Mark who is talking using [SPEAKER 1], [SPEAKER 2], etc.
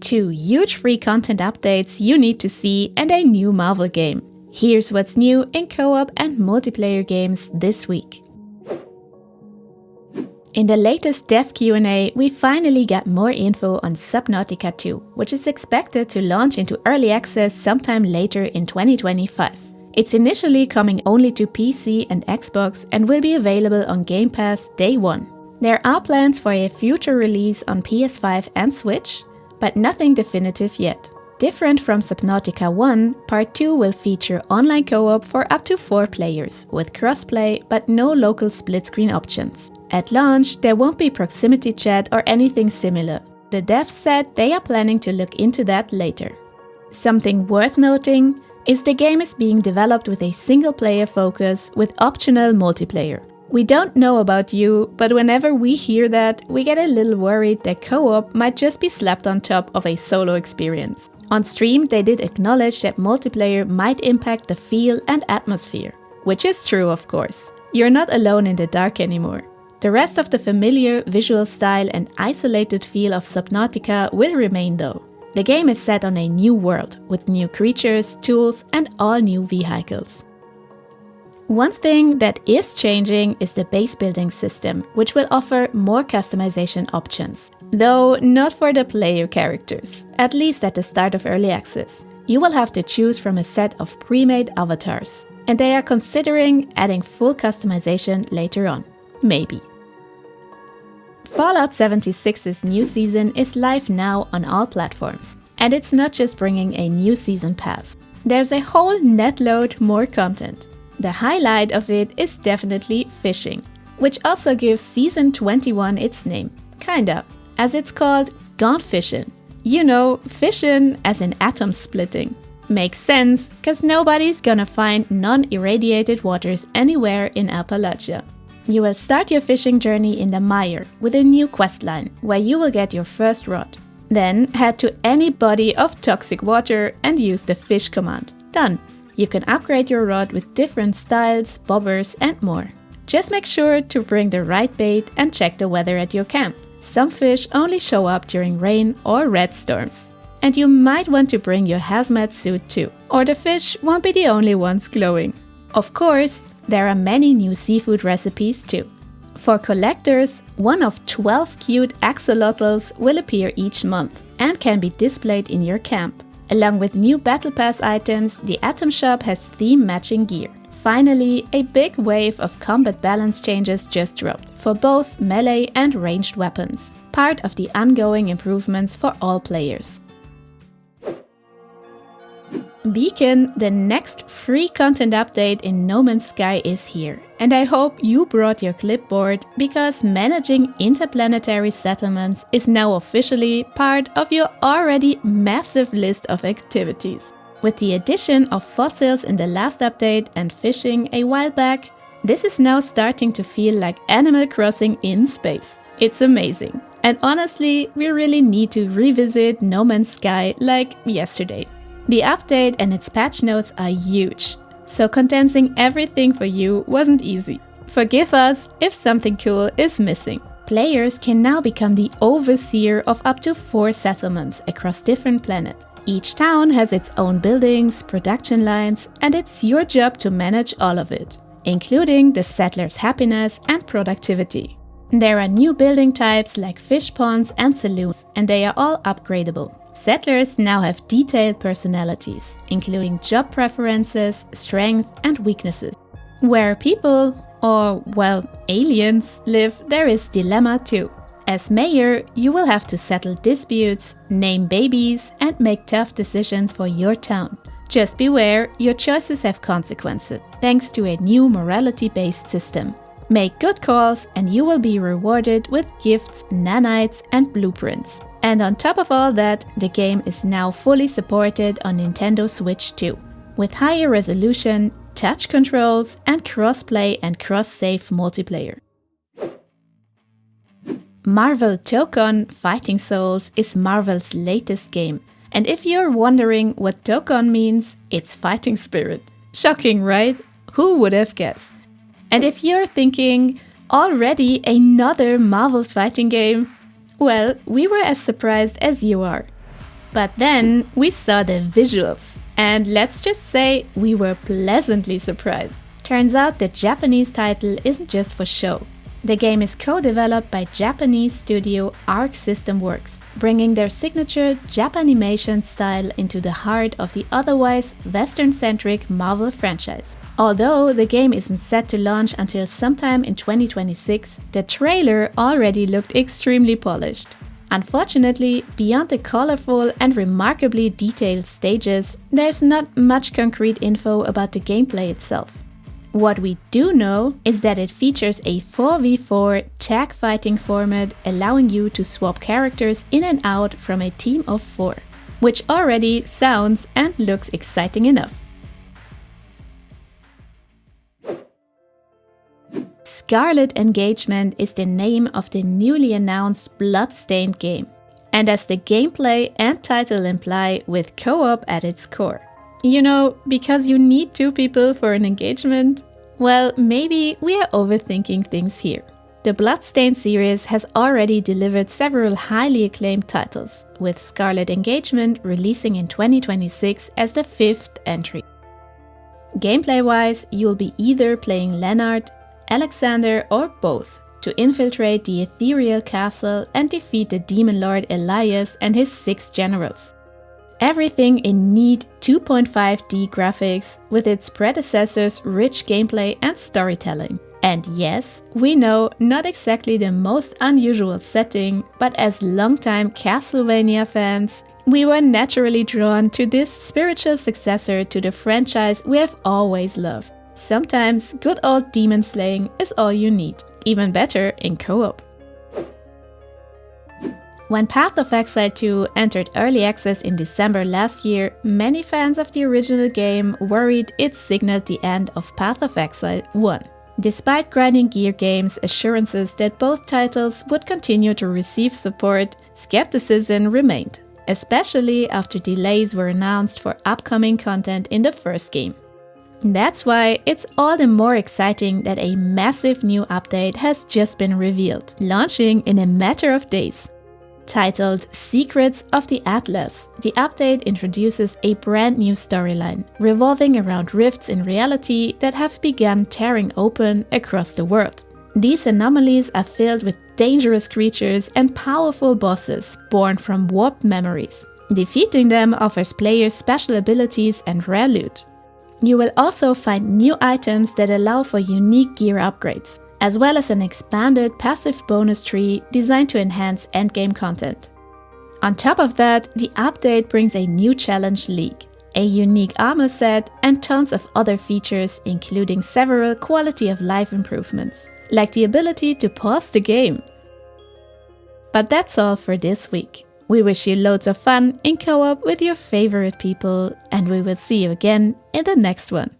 [SPEAKER 1] 2 huge free content updates you need to see, and a new Marvel game. Here's what's new in co-op and multiplayer games this week. In the latest dev Q&A, we finally got more info on Subnautica 2, which is expected to launch into early access sometime later in 2025. It's initially coming only to PC and Xbox and will be available on Game Pass day one. There are plans for a future release on PS5 and Switch, but nothing definitive yet. Different from Subnautica 1, Part 2 will feature online co-op for up to 4 players, with crossplay but no local split-screen options. At launch, there won't be proximity chat or anything similar. The devs said they are planning to look into that later. Something worth noting is the game is being developed with a single-player focus with optional multiplayer. We don't know about you, but whenever we hear that, we get a little worried that co-op might just be slapped on top of a solo experience. On stream, they did acknowledge that multiplayer might impact the feel and atmosphere, which is true, of course. You're not alone in the dark anymore. The rest of the familiar visual style and isolated feel of Subnautica will remain though. The game is set on a new world, with new creatures, tools, and all new vehicles. One thing that is changing is the base building system, which will offer more customization options. Though not for the player characters, at least at the start of early access. You will have to choose from a set of pre-made avatars, and they are considering adding full customization later on. Maybe. Fallout 76's new season is live now on all platforms, and it's not just bringing a new season pass. There's a whole netload more content. The highlight of it is definitely fishing, which also gives Season 21 its name, kinda, as it's called Gone Fishin'. You know, fission as in atom splitting. Makes sense, cause nobody's gonna find non-irradiated waters anywhere in Appalachia. You will start your fishing journey in the mire with a new questline, where you will get your first rod. Then head to any body of toxic water and use the fish command. Done! You can upgrade your rod with different styles, bobbers, and more. Just make sure to bring the right bait and check the weather at your camp. Some fish only show up during rain or red storms. And you might want to bring your hazmat suit too, or the fish won't be the only ones glowing. Of course, there are many new seafood recipes too. For collectors, one of 12 cute axolotls will appear each month and can be displayed in your camp. Along with new Battle Pass items, the Atom Shop has theme-matching gear. Finally, a big wave of combat balance changes just dropped for both melee and ranged weapons, part of the ongoing improvements for all players. Beacon, the next free content update in No Man's Sky, is here, and I hope you brought your clipboard because managing interplanetary settlements is now officially part of your already massive list of activities. With the addition of fossils in the last update and fishing a while back, this is now starting to feel like Animal Crossing in space. It's amazing, and honestly, we really need to revisit No Man's Sky like yesterday. The update and its patch notes are huge, so condensing everything for you wasn't easy. Forgive us if something cool is missing. Players can now become the overseer of up to 4 settlements across different planets. Each town has its own buildings, production lines, and it's your job to manage all of it, including the settlers' happiness and productivity. There are new building types like fish ponds and saloons, and they are all upgradable. Settlers now have detailed personalities, including job preferences, strength, and weaknesses. Where people, or well, aliens, live, there is dilemma too. As mayor, you will have to settle disputes, name babies, and make tough decisions for your town. Just beware, your choices have consequences, thanks to a new morality-based system. Make good calls and you will be rewarded with gifts, nanites, and blueprints. And on top of all that, the game is now fully supported on Nintendo Switch 2, with higher resolution, touch controls, and cross-play and cross-save multiplayer. Marvel Tokon Fighting Souls is Marvel's latest game, and if you're wondering what Tokon means, it's fighting spirit. Shocking, right? Who would have guessed? And if you're thinking, already another Marvel fighting game? Well, we were as surprised as you are. But then we saw the visuals, and let's just say we were pleasantly surprised. Turns out the Japanese title isn't just for show. The game is co-developed by Japanese studio Arc System Works, bringing their signature Japanimation style into the heart of the otherwise Western-centric Marvel franchise. Although the game isn't set to launch until sometime in 2026, the trailer already looked extremely polished. Unfortunately, beyond the colorful and remarkably detailed stages, there's not much concrete info about the gameplay itself. What we do know is that it features a 4v4 tag fighting format, allowing you to swap characters in and out from a team of 4, which already sounds and looks exciting enough. Scarlet Engagement is the name of the newly announced Bloodstained game, and as the gameplay and title imply, with co-op at its core. You know, because you need 2 people for an engagement? Well, maybe we are overthinking things here. The Bloodstained series has already delivered several highly acclaimed titles, with Scarlet Engagement releasing in 2026 as the 5th entry. Gameplay-wise, you'll be either playing Leonard, Alexander, or both, to infiltrate the ethereal castle and defeat the demon lord Elias and his 6 generals. Everything in neat 2.5D graphics with its predecessor's rich gameplay and storytelling. And yes, we know, not exactly the most unusual setting, but as longtime Castlevania fans, we were naturally drawn to this spiritual successor to the franchise we have always loved. Sometimes good old demon slaying is all you need, even better in co-op. When Path of Exile 2 entered early access in December last year, many fans of the original game worried it signaled the end of Path of Exile 1. Despite Grinding Gear Games' assurances that both titles would continue to receive support, skepticism remained, especially after delays were announced for upcoming content in the first game. That's why it's all the more exciting that a massive new update has just been revealed, launching in a matter of days. Titled Secrets of the Atlas, the update introduces a brand new storyline, revolving around rifts in reality that have begun tearing open across the world. These anomalies are filled with dangerous creatures and powerful bosses born from warped memories. Defeating them offers players special abilities and rare loot. You will also find new items that allow for unique gear upgrades, as well as an expanded passive bonus tree designed to enhance endgame content. On top of that, the update brings a new challenge league, a unique armor set, and tons of other features, including several quality of life improvements, like the ability to pause the game. But that's all for this week. We wish you loads of fun in co-op with your favorite people, and we will see you again in the next one.